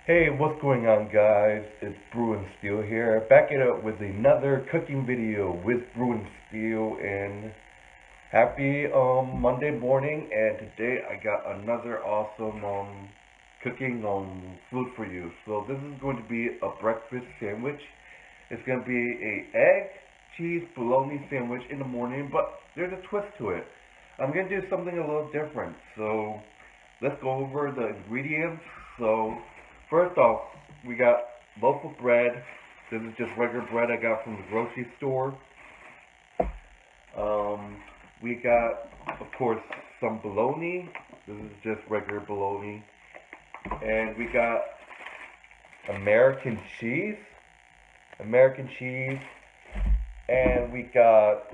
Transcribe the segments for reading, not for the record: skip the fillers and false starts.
Hey, what's going on, guys? It's Brew and Steel here, back it up with another cooking video with Brew and Steel, and happy Monday morning. And today I got another awesome cooking food for you. So this is going to be a breakfast sandwich. It's going to be a egg, cheese, bologna sandwich in the morning, but there's a twist to it. I'm going to do something a little different. So let's go over the ingredients. So first off, we got loaf of bread. This is just regular bread I got from the grocery store. We got, of course, some bologna. This is just regular bologna. And we got American cheese. American cheese. And we got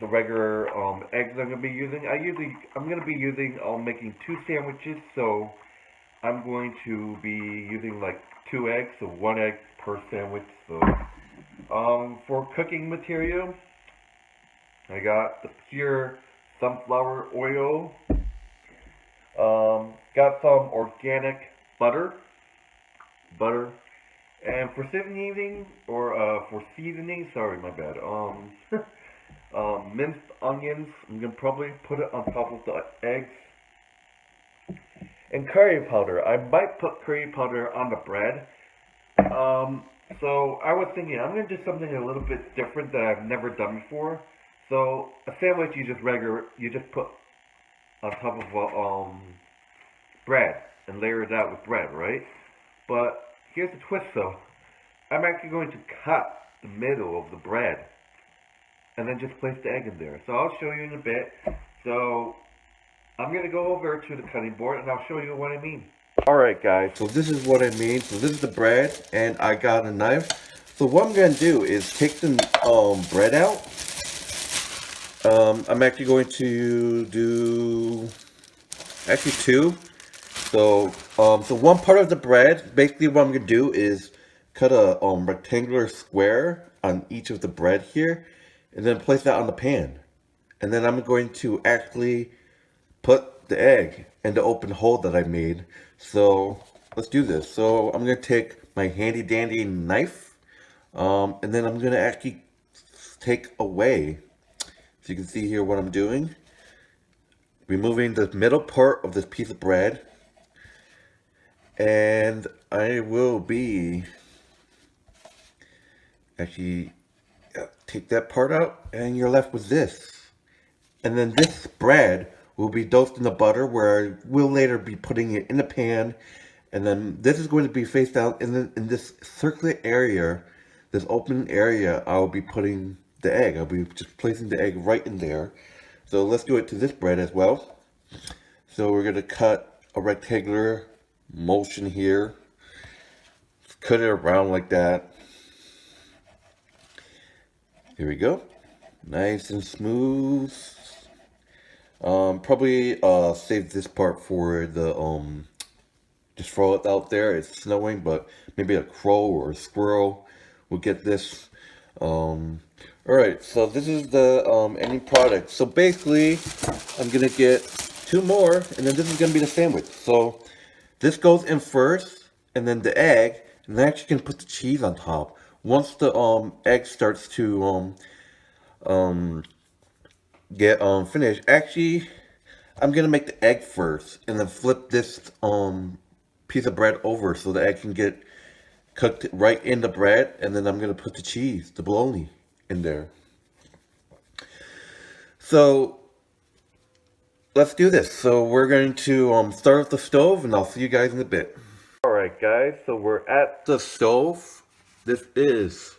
the regular eggs I'm gonna be using. I'm gonna be using making two sandwiches, so I'm going to be using like two eggs, so one egg per sandwich. So for cooking material, I got the pure sunflower oil. Got some organic butter, and for seasoning sorry, my bad. Minced onions. I'm gonna probably put it on top of the eggs. And curry powder. I might put curry powder on the bread. So I was thinking I'm gonna do something a little bit different that I've never done before. So a sandwich you just put on top of bread and layer it out with bread, right? But here's the twist though. I'm actually going to cut the middle of the bread and then just place the egg in there. So I'll show you in a bit. So I'm going to go over to the cutting board and I'll show you what I mean. Alright guys, so this is what I mean. So this is the bread and I got a knife. So what I'm going to do is take the bread out. I'm actually going to do two. So one part of the bread, basically what I'm going to do is cut a rectangular square on each of the bread here and then place that on the pan. And then I'm going to actually put the egg in the open hole that I made. So let's do this. So I'm going to take my handy dandy knife and then I'm going to actually take away, so you can see here what I'm doing, removing the middle part of this piece of bread, and I will be actually take that part out and you're left with this. And then this bread will be doused in the butter, where I will later be putting it in the pan. And then this is going to be faced down in this circular area, this open area. I'll be putting the egg. I'll be just placing the egg right in there. So let's do it to this bread as well. So we're going to cut a rectangular motion here. Cut it around like that. Here we go. Nice and smooth. Probably save this part for the just throw it out there. It's snowing, but maybe a crow or a squirrel will get this. Alright, so this is the ending product. So basically I'm gonna get two more and then this is gonna be the sandwich. So this goes in first and then the egg, and then actually can put the cheese on top. Once the egg starts to get finished. Actually, I'm gonna make the egg first and then flip this piece of bread over so the egg can get cooked right in the bread, and then I'm gonna put the cheese, the bologna, in there. So let's do this. So we're going to start with the stove, and I'll see you guys in a bit. Alright guys, so we're at the stove. This is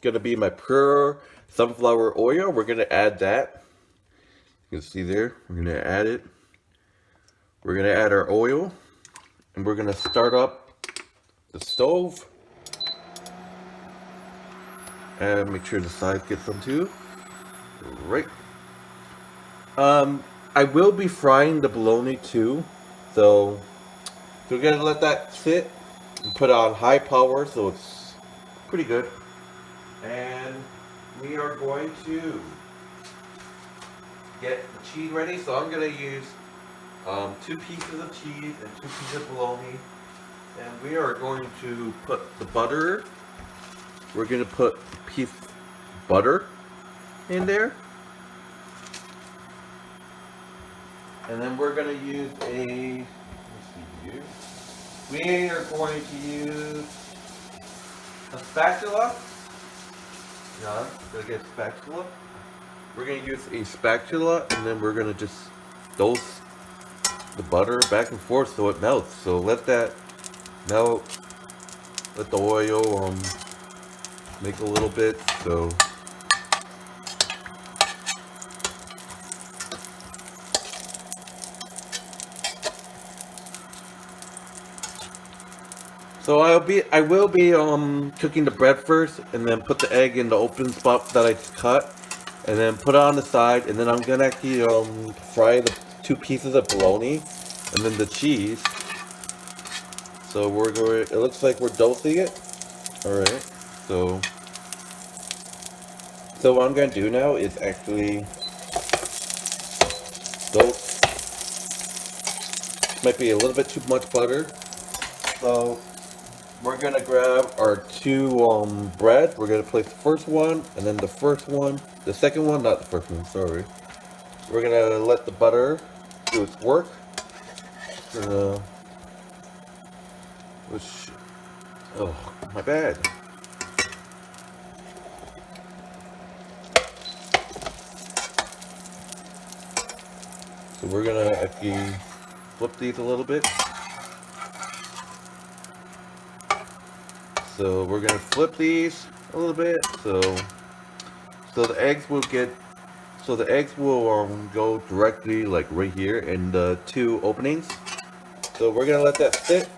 gonna be my pure sunflower oil. We're gonna add that. You can see there, we're gonna add it. We're gonna add our oil, and we're gonna start up the stove. And make sure the sides get some too. Right. I will be frying the bologna too, so we're gonna let that sit and put it on high power so it's pretty good. And we are going to get the cheese ready. So I'm gonna use 2 pieces of cheese and 2 pieces of bologna. And we are going to put the butter. We're going to put a piece of butter in there. And then we're going to use a, let's see here. We are going to use a spatula. Yeah, gotta get a spatula. We're going to use a spatula, and then we're going to just dose the butter back and forth so it melts. So let that melt. Let the oil make a little bit. So I will be cooking the bread first, and then put the egg in the open spot that I cut, and then put it on the side, and then I'm gonna actually fry the 2 pieces of bologna, and then the cheese. So we're going. It looks like we're dosing it. All right. So what I'm gonna do now is actually dose. Might be a little bit too much butter. So we're gonna grab our 2 bread. We're gonna place the first one, and then the second one, not the first one, sorry. We're gonna let the butter do its work. Oh, my bad. So we're gonna actually flip these a little bit. So we're gonna flip these a little bit, so the eggs will go directly like right here in the 2 openings. So we're gonna let that sit,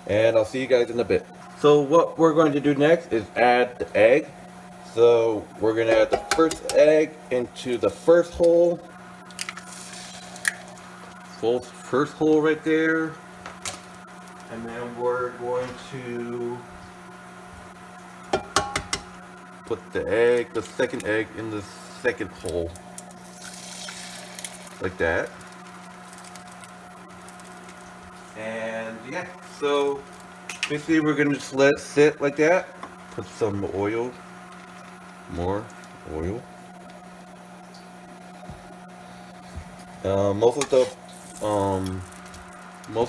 and I'll see you guys in a bit. So what we're going to do next is add the egg. So we're gonna add the first egg into the first hole. First hole right there. And then we're going to put the second egg in the second hole. Like that. And yeah, so basically we're going to just let it sit like that. Put some oil, more oil. Most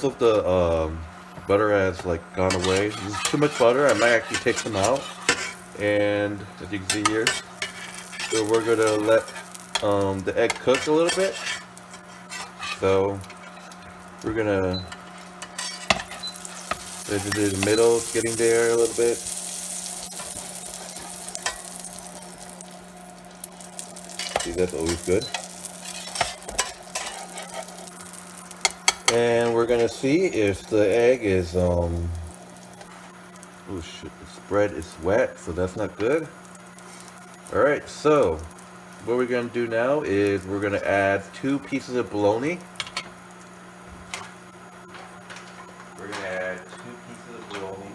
of the butter has like gone away. There's too much butter. I might actually take some out. And as you can see here, so we're gonna let the egg cook a little bit. So we're gonna the middle, getting there a little bit. See, that's always good. And we're gonna see if the egg is oh shit, this bread is wet, so that's not good. Alright, so what we're gonna do now is we're gonna add 2 pieces of bologna. We're gonna add 2 pieces of bologna.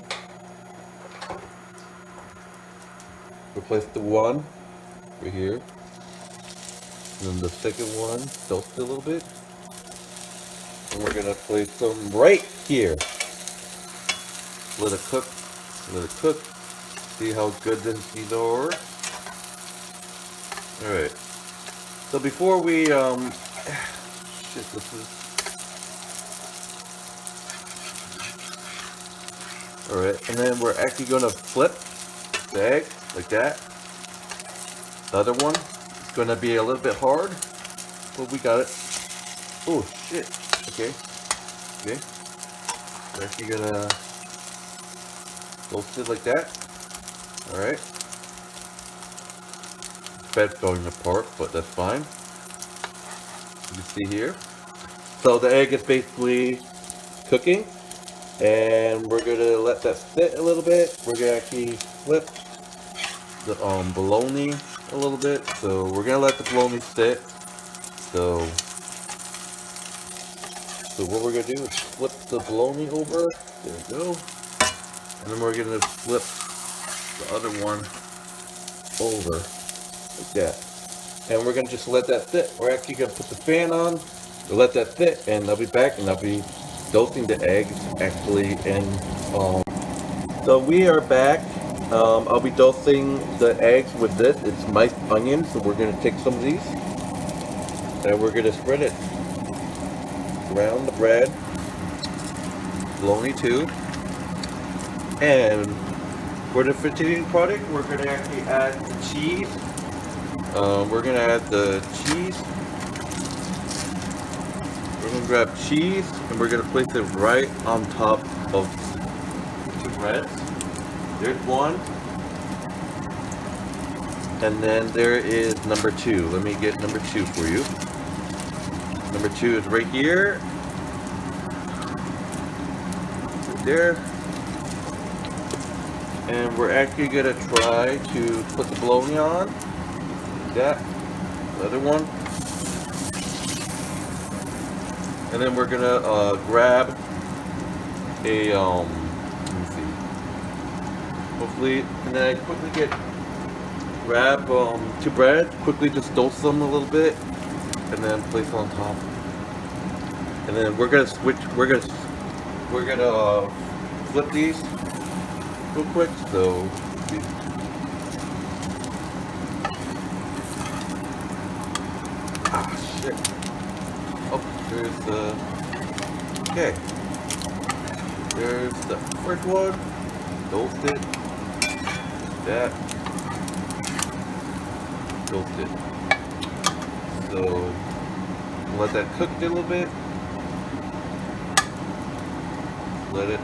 Replace the one right here. And then the second one, toast it a little bit. And we're gonna place some right here. Let it cook. Let it cook. See how good these are. Alright. So before we shit, this is alright, and then we're actually gonna flip the egg like that. The other one is gonna be a little bit hard, but we got it. Oh shit. Okay. Okay. We're actually gonna roast it like that. Alright. Bed's going apart, but that's fine. You can see here. So the egg is basically cooking, and we're gonna let that sit a little bit. We're gonna actually flip the bologna a little bit. So we're gonna let the bologna sit. So what we're gonna do is flip the bologna over. There we go. And then we're gonna flip the other one over like that. And we're gonna just let that sit. We're actually gonna put the fan on, let that sit, and I'll be back, and I'll be dosing the eggs actually, and so we are back. I'll be dosing the eggs with this. It's miced onion, so we're gonna take some of these and we're gonna spread it around the bread, bologna too, and for the finishing product, we're gonna actually add the cheese. We're gonna add the cheese. We're gonna grab cheese and we're gonna place it right on top of the bread. There's one. And then there is number two. Let me get number two for you. Number two is right here. Right there. And we're actually gonna try to put the bologna on. Like that. The other one. And then we're gonna grab a let me see. Hopefully, and then I quickly grab two bread, quickly just dose them a little bit, and then place on top. And then we're gonna switch. We're gonna flip these real quick. So shit. Oh, there's the okay. There's the first one. Dosed it. That. Dosed it. So let that cook a little bit. Let it.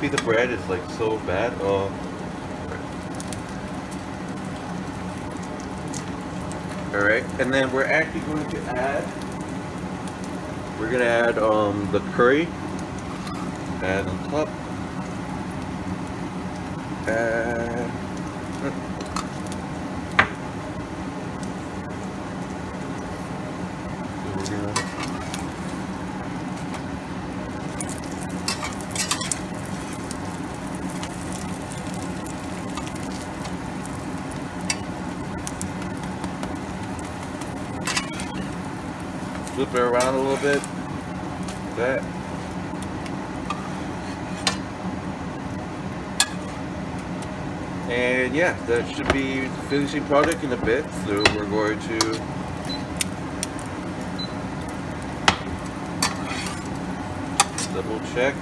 See, the bread is like so bad. Alright, and then we're actually going to add, the curry, add on top, and we're gonna flip it around a little bit, like that. And yeah, that should be the finishing product in a bit. So we're going to double check.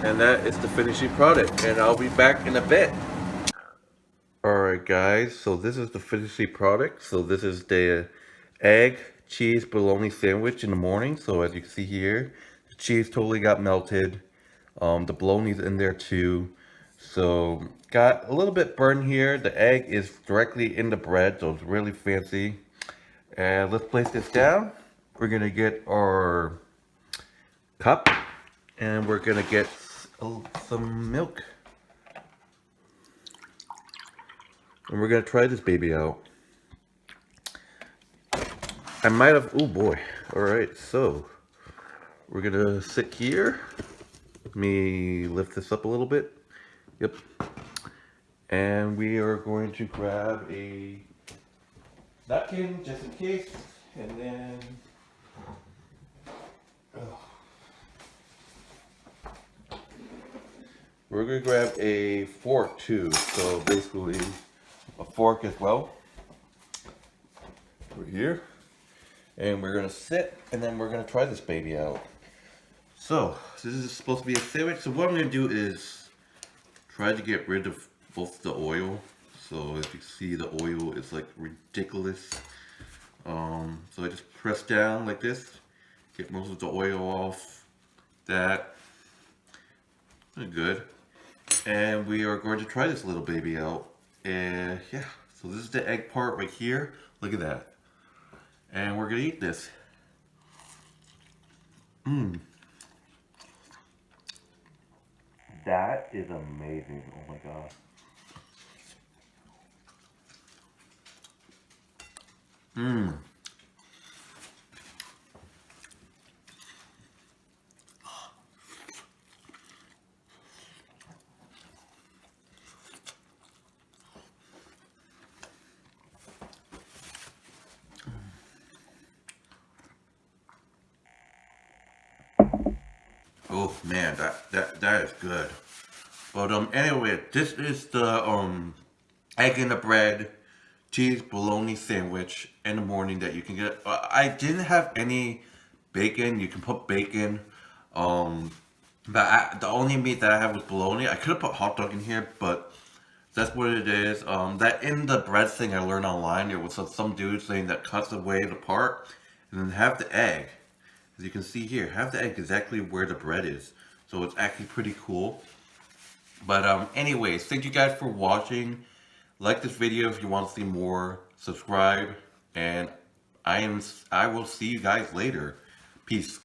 And that is the finishing product. And I'll be back in a bit. Alright guys, so this is the finishing product. So this is the egg, cheese, bologna sandwich in the morning. So as you can see here, the cheese totally got melted. The bologna's in there too. So got a little bit burned here. The egg is directly in the bread, so it's really fancy. And let's place this down. We're gonna get our cup and we're gonna get some milk. And we're gonna try this baby out. I might have, oh boy. All right, so we're gonna sit here. Let me lift this up a little bit. Yep. And we are going to grab a napkin just in case. And then, we're gonna grab a fork too. So basically, a fork as well. Over here. And we're gonna sit and then we're gonna try this baby out. So this is supposed to be a sandwich. So what I'm gonna do is try to get rid of both the oil. So as you see, the oil is like ridiculous. So I just press down like this, get most of the oil off. That good. And we are going to try this little baby out. And yeah, so this is the egg part right here. Look at that. And we're gonna eat this. That is amazing. Oh my god. Man, that is good. But anyway, this is the egg in the bread, cheese bologna sandwich in the morning that you can get. I didn't have any bacon. You can put bacon. Um, but the only meat that I have was bologna. I could have put hot dog in here, but that's what it is. That in the bread thing I learned online, it was some dude saying that cuts away the part and then have the egg. As you can see here, have the egg exactly where the bread is. So it's actually pretty cool. But anyways, thank you guys for watching. Like this video if you want to see more. Subscribe, and I will see you guys later. Peace.